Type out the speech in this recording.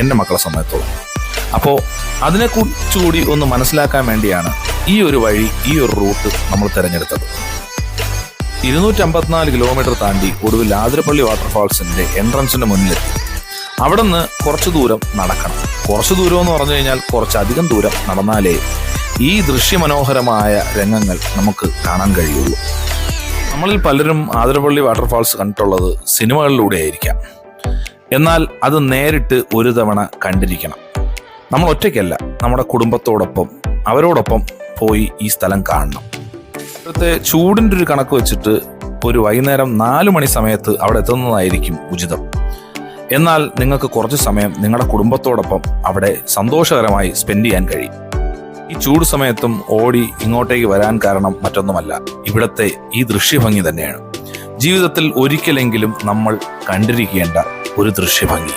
എൻ്റെ മക്കളെ സമയത്തോളം. അപ്പോൾ അതിനെക്കുറിച്ചുകൂടി ഒന്ന് മനസ്സിലാക്കാൻ വേണ്ടിയാണ് ഈ ഒരു വഴി, ഈ ഒരു റൂട്ട് നമ്മൾ തിരഞ്ഞെടുത്തത്. 254 കിലോമീറ്റർ താണ്ടി ഒടുവിൽ ആതിരപ്പള്ളി വാട്ടർഫാൾസിൻ്റെ എൻട്രൻസിൻ്റെ മുന്നിലെത്തി. അവിടെ നിന്ന് കുറച്ച് ദൂരം നടക്കണം. കുറച്ച് ദൂരം എന്ന് പറഞ്ഞു കഴിഞ്ഞാൽ കുറച്ചധികം ദൂരം നടന്നാലേ ഈ ദൃശ്യമനോഹരമായ രംഗങ്ങൾ നമുക്ക് കാണാൻ കഴിയുള്ളൂ. നമ്മളിൽ പലരും ആതിരപ്പള്ളി വാട്ടർഫാൾസ് കണ്ടിട്ടുള്ളത് സിനിമകളിലൂടെ ആയിരിക്കാം. എന്നാൽ അത് നേരിട്ട് ഒരു തവണ കണ്ടിരിക്കണം. നമ്മൾ ഒറ്റയ്ക്കല്ല, നമ്മുടെ കുടുംബത്തോടൊപ്പം അവരോടൊപ്പം പോയി ഈ സ്ഥലം കാണണം. ഇപ്പോഴത്തെ ചൂടിൻ്റെ ഒരു കണക്ക് വെച്ചിട്ട് ഒരു വൈകുന്നേരം 4 മണി സമയത്ത് അവിടെ എത്തുന്നതായിരിക്കും ഉചിതം. എന്നാൽ നിങ്ങൾക്ക് കുറച്ച് സമയം നിങ്ങളുടെ കുടുംബത്തോടൊപ്പം അവിടെ സന്തോഷകരമായി സ്പെൻഡ് ചെയ്യാൻ കഴിയും. ഈ ചൂട് സമയത്തും ഓടി ഇങ്ങോട്ടേക്ക് വരാൻ കാരണം മറ്റൊന്നുമല്ല, ഇവിടുത്തെ ഈ ദൃശ്യഭംഗി തന്നെയാണ്. ജീവിതത്തിൽ ഒരിക്കലെങ്കിലും നമ്മൾ കണ്ടിരിക്കേണ്ട ഒരു ദൃശ്യഭംഗി.